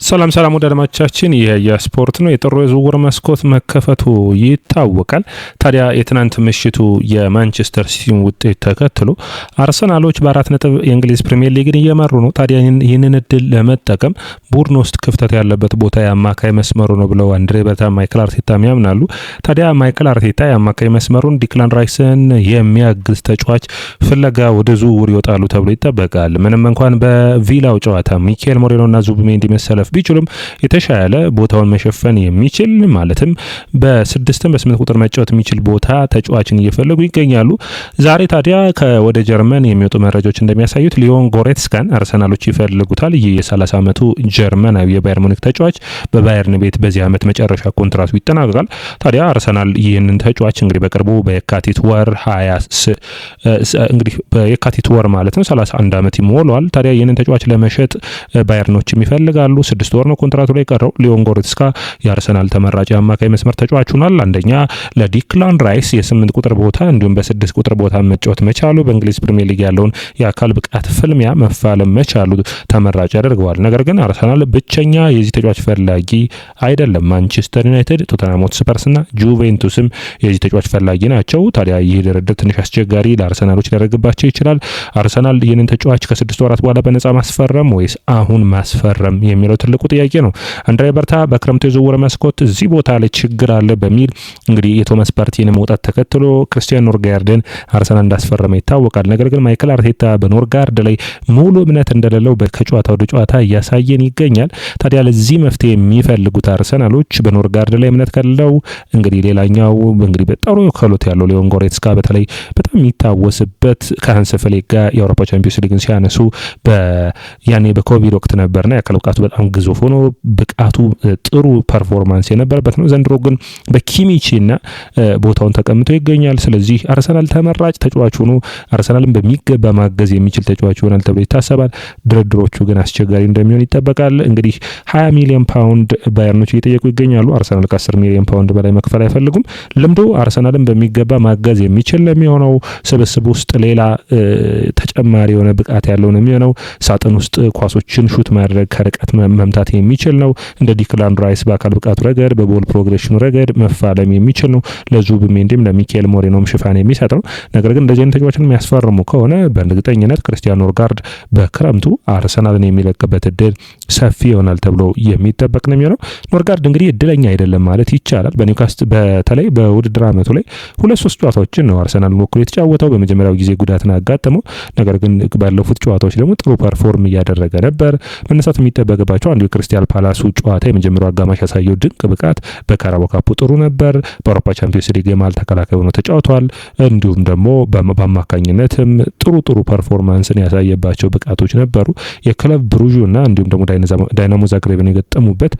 ሰላም ሰላም ወደ አድማጮቻችን፣ ይህ የስፖርት ነው። የጥሩ የዝውውር መስኮት መከፈቱ ይታወቃል። ታዲያ የትናንት ምሽቱ የማንቸስተር ሲቲን ውጤት ተከትሎ አርሰናሎች በ4 ነጥብ የእንግሊዝ ፕሪሚየር ሊግን እየመሩ ነው። ታዲያ ይህንን እድል ለመጠቀም ቡድን ውስጥ ክፍተት ያለበት ቦታ የአማካይ መስመሩ ነው ብለው አንድሬ በርታ፣ ማይክል አርቴታ ያምናሉ። ታዲያ ማይክል አርቴታ የአማካይ መስመሩን ዲክላን ራይስን የሚያግዝ ተጫዋች ፍለጋ ወደ ዝውውር ይወጣሉ ተብሎ ይጠበቃል። ምንም እንኳን በቪላው ጨዋታ ሚካኤል ሞሬኖና ዙቢሜንዲ መሰለፍ ቢችሉም የተሻለ ቦታውን መሸፈን የሚችል ማለትም በ6 በ8 ቁጥር መጫወት የሚችል ቦታ ተጫዋችን እየፈለጉ ይገኛሉ። ዛሬ ታዲያ ወደ ጀርመን የሚወጡ መረጃዎች እንደሚያሳዩት ሊዮን ጎሬትስካን አርሰናሎች ይፈልጉታል። ይህ የ30 ዓመቱ ጀርመናዊ የባየር ሙኒክ ተጫዋች በባየርን ቤት በዚህ ዓመት መጨረሻ ኮንትራቱ ይጠናቀቃል። ታዲያ አርሰናል ይህንን ተጫዋች እንግዲህ በቅርቡ በየካቲት ወር በየካቲት ወር ማለት ነው 31 ዓመት ይሞላዋል። ታዲያ ይህንን ተጫዋች ለመሸጥ ባየርኖችም ይፈልጋሉ። 6 ወር ነው ኮንትራቱ ላይ ቀረው። ሊዮን ጎሬትስካ የአርሰናል ተመራጭ አማካይ መስመር ተጫዋች ሆኗል። አንደኛ ለዲክላን ራይስ የ8 ቁጥር ቦታ እንዲሁም በ6 ቁጥር ቦታ መጫወት መቻሉ በእንግሊዝ ፕሪሚየር ሊግ ያለውን የአካል ብቃት ፍልሚያ መፋለም መቻሉ ተመራጭ ያደርገዋል። ነገር ግን አርሰናል ብቸኛ የዚህ ተጫዋች ፈላጊ አይደለም። ማንቸስተር ዩናይትድ፣ ቶተንሃም ሆትስፐርስና ጁቬንቱስም የዚህ ተጫዋች ፈላጊ ናቸው። ታዲያ ይህ ድርድር ትንሽ አስቸጋሪ ለአርሰናሎች ሊያደርግባቸው ይችላል። አርሰናል ይህንን ተጫዋች ከ6 ወራት በኋላ በነጻ ማስፈረም ወይስ አሁን ማስፈረም የሚለው ትልቁ ጥያቄ ነው። አንድሬ በርታ በክረምቱ የዝውውር መስኮት እዚህ ቦታ ላይ ችግር አለ በሚል እንግዲህ የቶማስ ፓርቲን መውጣት ተከትሎ ክርስቲያን ኖርጋርድን አርሰናል እንዳስፈረመ ይታወቃል። ነገር ግን ማይክል አርቴታ በኖርጋርድ ላይ ሙሉ እምነት እንደሌለው ከጨዋታ ወደ ጨዋታ እያሳየን ይገኛል። ታዲያ ለዚህ መፍትሄ የሚፈልጉት አርሰናሎች በኖርጋርድ ላይ እምነት ከሌለው እንግዲህ ሌላኛው እንግዲህ በጣም ክህሎት ያለው ሊዮን ጎሬትስካ በተለይ በጣም የሚታወስበት ከሃንስ ፍሊክ ጋር የአውሮፓ ቻምፒዮንስ ሊግን ሲያነሱ ያኔ በኮቪድ ወቅት ነበርና የአካል ብቃቱ በጣም ግዙፍ ሆኖ ብቃቱ ጥሩ ፐርፎርማንስ የነበረበት ነው። ዘንድሮ ግን በኪሚቺና ቦታውን ተቀምጦ ይገኛል። ስለዚህ አርሰናል ተመራጭ ተጫዋች ሆኖ አርሰናልን በሚገባ ማገዝ የሚችል ተጫዋች ይሆናል ተብሎ ይታሰባል። ድርድሮቹ ግን አስቸጋሪ እንደሚሆን ይጠበቃል። እንግዲህ 20 ሚሊዮን ፓውንድ ባየርኖች እየጠየቁ ይገኛሉ። አርሰናል ከ10 ሚሊዮን ፓውንድ በላይ መክፈል አይፈልጉም። ልምዱ አርሰናልን በሚገባ ማገዝ የሚችል ለሚሆነው ስብስብ ውስጥ ሌላ ተጨማሪ የሆነ ብቃት ያለው ነው የሚሆነው። ሳጥን ውስጥ ኳሶችን ሹት ማድረግ ከርቀት መምታት የሚችል ነው። እንደ ዲክላን ራይስ በአካል ብቃቱ ረገድ በቦል ፕሮግሬሽኑ ረገድ መፋለም የሚችል ነው። ለዙቢሜንዲም ለሚካኤል ሞሬኖም ሽፋን የሚሰጥ ነው። ነገር ግን እንደዚህ አይነት ተጫዋችን የሚያስፈርሙ ከሆነ በእርግጠኝነት ክርስቲያን ኖርጋርድ በክረምቱ አርሰናልን የሚለቅበት እድል ሰፊ ይሆናል ተብሎ የሚጠበቅ ነው የሚሆነው። ኖርጋርድ እንግዲህ እድለኛ አይደለም ማለት ይቻላል። በኒውካስትል በተለይ በውድድር ዓመቱ ላይ 2-3 ጨዋታዎችን ነው አርሰናልን ወክሎ የተጫወተው። በመጀመሪያው ጊዜ ጉዳትን አጋጠመው። ነገር ግን ባለፉት ጨዋታዎች ደግሞ ጥሩ ፐርፎርም እያደረገ ነበር። መነሳት የሚጠበቅባቸው አንዱ የክሪስታል ፓላሱ ጨዋታ የመጀመሪያው አጋማሽ ያሳየው ድንቅ ብቃት በካራባኦ ካፑ ጥሩ ነበር። በአውሮፓ ቻምፒዮንስ ሊግ የማል ተከላካይ ሆኖ ተጫውቷል። እንዲሁም ደግሞ በአማካኝነትም ጥሩ ፐርፎርማንስን ያሳየባቸው ብቃቶች ነበሩ። የክለብ ብሩዥና እንዲሁም ደግሞ ዳይናሞ ዛግሬብን የገጠሙበት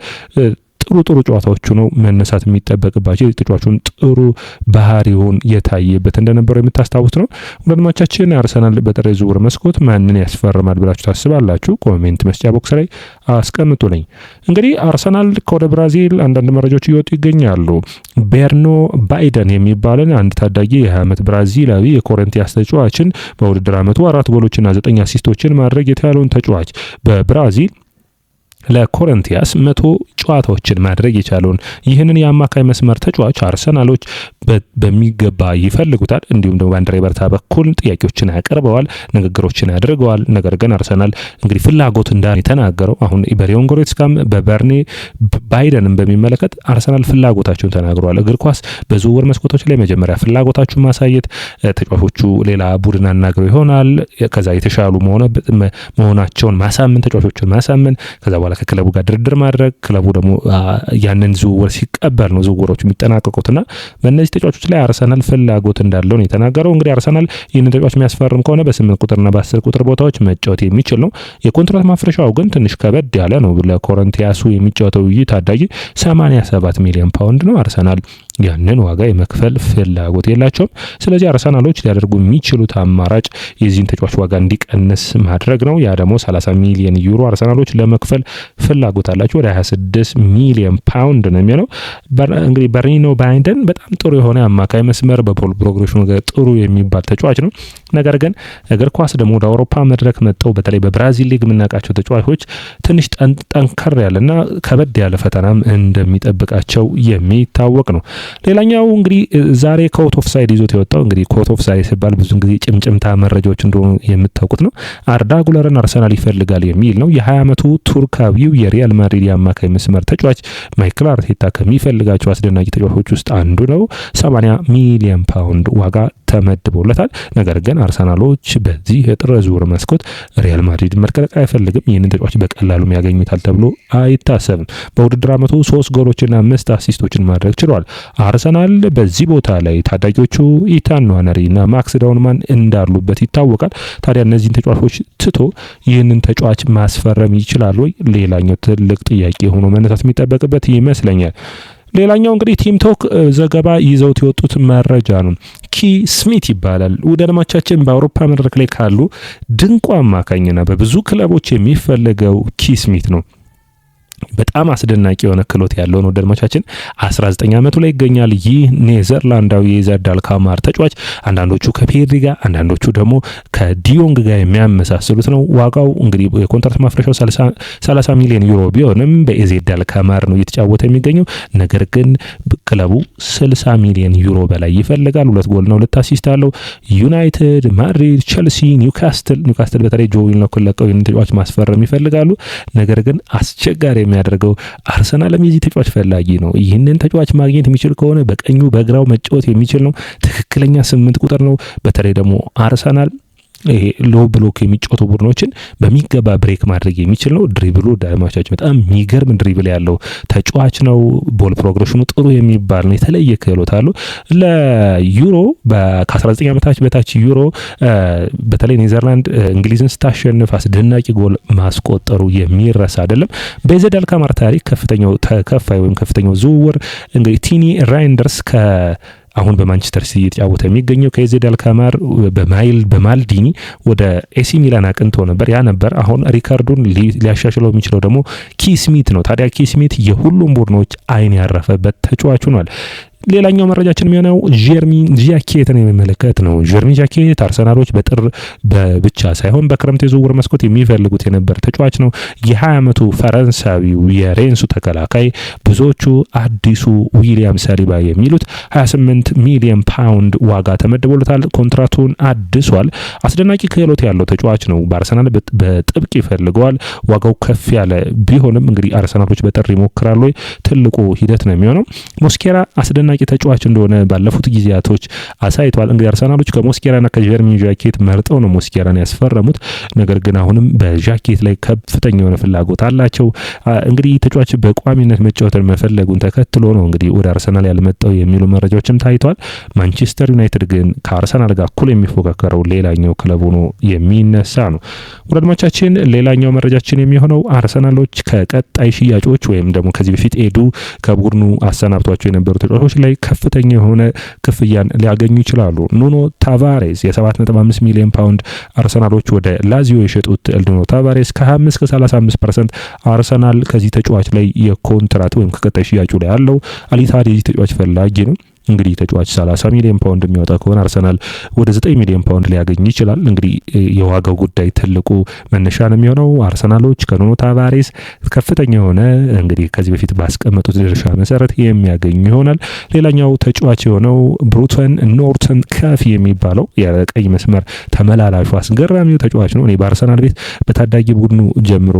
ጥሩ ጨዋታዎቹ ነው መነሳት የሚጠበቅባቸው። ተጫዋቹን ጥሩ ባህሪውን የታየበት እንደነበረው የምታስታውስ ነው። ወዳጆቻችን አርሰናል በጥር ዝውውር መስኮት ማንን ያስፈርማል ብላችሁ ታስባላችሁ? ኮሜንት መስጫ ቦክስ ላይ አስቀምጡልኝ። እንግዲህ አርሰናል ከወደ ብራዚል አንዳንድ መረጃዎች እየወጡ ይገኛሉ። ቤርኖ ባይደን የሚባልን አንድ ታዳጊ የ20 ዓመት ብራዚላዊ የኮረንቲያስ ተጫዋችን በውድድር ዓመቱ 4 ጎሎችና 9 አሲስቶችን ማድረግ የተቻለውን ተጫዋች በብራዚል ለኮረንቲያስ 100 ጨዋታዎችን ማድረግ የቻለውን ይህንን የአማካይ መስመር ተጫዋች አርሰናሎች በሚገባ ይፈልጉታል። እንዲሁም ደግሞ በአንድሬ በርታ በኩል ጥያቄዎችን ያቀርበዋል፣ ንግግሮችን ያደርገዋል። ነገር ግን አርሰናል እንግዲህ ፍላጎት እንዳለ የተናገረው አሁን በሊዮን ጎሬትስካም በበርኔ ባይደንም በሚመለከት አርሰናል ፍላጎታቸውን ተናግረዋል። እግር ኳስ በዝውውር መስኮቶች ላይ መጀመሪያ ፍላጎታቸውን ማሳየት፣ ተጫዋቾቹ ሌላ ቡድን አናግረው ይሆናል፣ ከዛ የተሻሉ መሆናቸውን ማሳመን፣ ተጫዋቾችን ማሳመን፣ ከዛ በኋላ ከክለቡ ጋር ድርድር ማድረግ፣ ክለቡ ደግሞ ያንን ዝውውር ሲቀበል ነው ዝውውሮቹ የሚጠናቀቁትና በእነዚህ ተጫዋቾች ላይ አርሰናል ፍላጎት እንዳለው ነው የተናገረው። እንግዲህ አርሰናል ይህንን ተጫዋች የሚያስፈርም ከሆነ በ8 ቁጥርና በ10 ቁጥር ቦታዎች መጫወት የሚችል ነው። የኮንትራት ማፍረሻው ግን ትንሽ ከበድ ያለ ነው። ለኮረንቲያሱ የሚጫወተው ይህ ታዳጊ 87 ሚሊዮን ፓውንድ ነው። አርሰናል ያንን ዋጋ የመክፈል ፍላጎት የላቸውም። ስለዚህ አርሰናሎች ሊያደርጉ የሚችሉት አማራጭ የዚህን ተጫዋች ዋጋ እንዲቀንስ ማድረግ ነው። ያ ደግሞ 30 ሚሊዮን ዩሮ አርሰናሎች ለመክፈል ፍላጎት አላቸው። ወደ 26 ሚሊዮን ፓውንድ ነው የሚሆነው። እንግዲህ በርኒኖ ባይንደን በጣም ጥሩ የሆነ አማካይ መስመር በቦል ፕሮግሬሽኑ ጥሩ የሚባል ተጫዋች ነው። ነገር ግን እግር ኳስ ደግሞ ወደ አውሮፓ መድረክ መጥተው በተለይ በብራዚል ሊግ የምናውቃቸው ተጫዋቾች ትንሽ ጠንከር ያለና ከበድ ያለ ፈተናም እንደሚጠብቃቸው የሚታወቅ ነው። ሌላኛው እንግዲህ ዛሬ ኮት ኦፍ ሳይድ ይዞት የወጣው እንግዲህ ኮት ኦፍ ሳይድ ሲባል ብዙ ጊዜ ጭምጭምታ መረጃዎች እንደሆኑ የምታውቁት ነው። አርዳ ጉለርን አርሰናል ይፈልጋል የሚል ነው። የ20 ዓመቱ ቱርካዊው የሪያል ማድሪድ የአማካይ መስመር ተጫዋች ማይክል አርቴታ ከሚፈልጋቸው አስደናቂ ተጫዋቾች ውስጥ አንዱ ነው። 80 ሚሊዮን ፓውንድ ዋጋ ተመድቦለታል። ነገር ግን አርሰናሎች በዚህ የጥር ዝውውር መስኮት ሪያል ማድሪድ መልቀቅ አይፈልግም። ይህንን ተጫዋች በቀላሉ ያገኙታል ተብሎ አይታሰብም። በውድድር ዓመቱ 3 ጎሎችና 5 አሲስቶችን ማድረግ ችሏል። አርሰናል በዚህ ቦታ ላይ ታዳጊዎቹ ኢታን ንዋነሪ እና ማክስ ዳውንማን እንዳሉበት ይታወቃል። ታዲያ እነዚህን ተጫዋቾች ትቶ ይህንን ተጫዋች ማስፈረም ይችላል ወይ? ሌላኛው ትልቅ ጥያቄ ሆኖ መነሳት የሚጠበቅበት ይመስለኛል። ሌላኛው እንግዲህ ቲም ቶክ ዘገባ ይዘውት የወጡት መረጃ ነው። ኪ ስሚት ይባላል። ውድ አድማጮቻችን በአውሮፓ መድረክ ላይ ካሉ ድንቁ አማካኝና በብዙ ክለቦች የሚፈለገው ኪ ስሚት ነው። በጣም አስደናቂ የሆነ ክሎት ያለው ነው። ደልማቻችን 19 ዓመቱ ላይ ይገኛል። ይህ ኔዘርላንዳዊ የዘር ዳልካማር ተጫዋች አንዳንዶቹ ከፔድሪ ጋር አንዳንዶቹ ደግሞ ከዲዮንግ ጋር የሚያመሳስሉት ነው። ዋጋው እንግዲህ የኮንትራት ማፍረሻው 30 ሚሊዮን ዩሮ ቢሆንም በኤዜድ ዳልካማር ነው እየተጫወተ የሚገኘው። ነገር ግን ክለቡ 60 ሚሊዮን ዩሮ በላይ ይፈልጋል። 2 ጎልና 2 አሲስት አለው። ዩናይትድ፣ ማድሪድ፣ ቸልሲ፣ ኒውካስትል በተለይ ጆ ዊልሎክን ለቀው ይህንን ተጫዋች ማስፈረም ይፈልጋሉ። ነገር ግን አስቸጋሪ የሚያደርገው አርሰናልም የዚህ ተጫዋች ፈላጊ ነው። ይህንን ተጫዋች ማግኘት የሚችል ከሆነ በቀኙ በግራው መጫወት የሚችል ነው። ትክክለኛ 8 ቁጥር ነው። በተለይ ደግሞ አርሰናል ይሄ ሎ ብሎክ የሚጫወቱ ቡድኖችን በሚገባ ብሬክ ማድረግ የሚችል ነው። ድሪብሉ ዳማቻች በጣም የሚገርም ድሪብል ያለው ተጫዋች ነው። ቦል ፕሮግሬሽኑ ጥሩ የሚባል ነው። የተለየ ክህሎት አለው። ለዩሮ ከ19 ዓመታች በታች ዩሮ በተለይ ኔዘርላንድ እንግሊዝን ስታሸንፍ አስደናቂ ጎል ማስቆጠሩ የሚረሳ አይደለም። በኤዜድ ዳልካማር ታሪክ ከፍተኛው ተከፋይ ወይም ከፍተኛው ዝውውር እንግዲህ ቲኒ ራይንደርስ አሁን በማንቸስተር ሲቲ እየተጫወተ የሚገኘው ከኤዜድ ዳልካማር በማልዲኒ ወደ ኤሲ ሚላን አቅንቶ ነበር። ያ ነበር። አሁን ሪካርዱን ሊያሻሽለው የሚችለው ደግሞ ኪ ስሚት ነው። ታዲያ ኪ ስሚት የሁሉም ቡድኖች አይን ያረፈበት ተጫዋች ሆኗል። ሌላኛው መረጃችን የሚሆነው ጀርሚ ጃኬትን የሚመለከት ነው። ጀርሚ ጃኬት አርሰናሎች በጥር ብቻ ሳይሆን በክረምት የዝውውር መስኮት የሚፈልጉት የነበር ተጫዋች ነው። የ20 ዓመቱ ፈረንሳዊው የሬንሱ ተከላካይ ብዙዎቹ አዲሱ ዊሊያም ሳሊባ የሚሉት 28 ሚሊዮን ፓውንድ ዋጋ ተመድቦለታል። ኮንትራቱን አድሷል። አስደናቂ ክህሎት ያለው ተጫዋች ነው። በአርሰናል በጥብቅ ይፈልገዋል። ዋጋው ከፍ ያለ ቢሆንም እንግዲህ አርሰናሎች በጥር ይሞክራሉ። ትልቁ ሂደት ነው የሚሆነው። ሞስኬራ አስደናቂ ተጫዋች እንደሆነ ባለፉት ጊዜያቶች አሳይቷል። እንግዲህ አርሰናሎች ከሞስኬራና ከጀርሚ ጃኬት መርጠው ነው ሞስኬራን ያስፈረሙት። ነገር ግን አሁንም በጃኬት ላይ ከፍተኛ የሆነ ፍላጎት አላቸው። እንግዲህ ተጫዋች በቋሚነት መጫወትን መፈለጉን ተከትሎ ነው እንግዲህ ወደ አርሰናል ያልመጣው የሚሉ መረጃዎችም ታይቷል። ማንቸስተር ዩናይትድ ግን ከአርሰናል ጋር እኩል የሚፎካከረው ሌላኛው ክለብ ሆኖ የሚነሳ ነው። ወዳጆቻችን ሌላኛው መረጃችን የሚሆነው አርሰናሎች ከቀጣይ ሽያጮች ወይም ደግሞ ከዚህ በፊት ኤዱ ከቡድኑ አሰናብቷቸው የነበሩ ተጫዋቾች ላይ ከፍተኛ የሆነ ክፍያን ሊያገኙ ይችላሉ። ኑኖ ታቫሬስ የ7.5 ሚሊዮን ፓውንድ አርሰናሎች ወደ ላዚዮ የሸጡት ኑኖ ታቫሬስ ከ25 እስከ 35% አርሰናል ከዚህ ተጫዋች ላይ የኮንትራት ወይም ከቀጣይ ሽያጩ ላይ አለው። አሊታድ የዚህ ተጫዋች ፈላጊ ነው። እንግዲህ ተጫዋች 30 ሚሊዮን ፓውንድ የሚያወጣ ከሆነ አርሰናል ወደ 9 ሚሊዮን ፓውንድ ሊያገኝ ይችላል። እንግዲህ የዋጋው ጉዳይ ትልቁ መነሻ ነው የሚሆነው። አርሰናሎች ከኑኖ ታቫሬስ ከፍተኛ የሆነ እንግዲህ ከዚህ በፊት ባስቀመጡት ድርሻ መሰረት የሚያገኙ ይሆናል። ሌላኛው ተጫዋች የሆነው ብሩተን ኖርተን ካፊ የሚባለው የቀኝ መስመር ተመላላሹ አስገራሚው ተጫዋች ነው። እኔ በአርሰናል ቤት በታዳጊ ቡድኑ ጀምሮ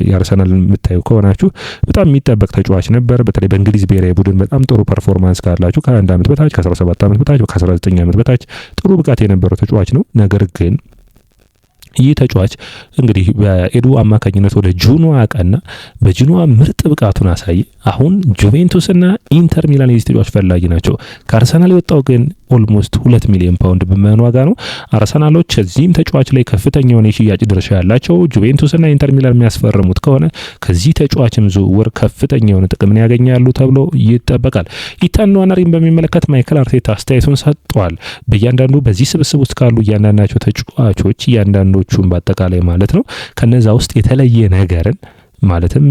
የአርሰናል የምታዩ ከሆናችሁ በጣም የሚጠበቅ ተጫዋች ነበር። በተለይ በእንግሊዝ ብሔራዊ ቡድን በጣም ጥሩ ፐርፎርማንስ ካላችሁ ከ1 ዓመት በታች ከ17 ዓመት በታች ከ19 ዓመት በታች ጥሩ ብቃት የነበረው ተጫዋች ነው። ነገር ግን ይህ ተጫዋች እንግዲህ በኤዱ አማካኝነት ወደ ጁኖዋ አቀና። በጁኖዋ ምርጥ ብቃቱን አሳየ። አሁን ጁቬንቱስና ኢንተር ሚላን የዚህ ተጫዋች ፈላጊ ናቸው። ከአርሰናል የወጣው ግን ኦልሞስት 2 ሚሊዮን ፓውንድ በሚሆን ዋጋ ነው። አርሰናሎች እዚህም ተጫዋች ላይ ከፍተኛ የሆነ የሽያጭ ድርሻ ያላቸው ጁቬንቱስና ኢንተር ሚላን የሚያስፈርሙት ከሆነ ከዚህ ተጫዋችም ዝውውር ከፍተኛ የሆነ ጥቅምን ያገኛሉ ተብሎ ይጠበቃል። ኢታን ንዋነሪን በሚመለከት ማይክል አርቴታ አስተያየቱን ሰጥቷል። በእያንዳንዱ በዚህ ስብስብ ውስጥ ካሉ እያንዳንዳቸው ተጫዋቾች እያንዳንዶቹን በአጠቃላይ ማለት ነው ከነዛ ውስጥ የተለየ ነገርን ማለትም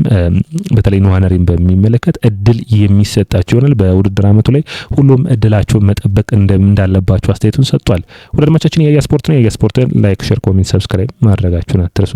በተለይ ንዋነሪን በሚመለከት እድል የሚሰጣቸው ይሆናል። በውድድር አመቱ ላይ ሁሉም እድላቸውን መጠበቅ እንዳለባቸው አስተያየቱን ሰጥቷል። ወደ አድማቻችን የያ ስፖርት ነው። የያ ስፖርትን ላይክ፣ ሼር፣ ኮሜንት፣ ሰብስክራይብ ማድረጋችሁን አትርሱ።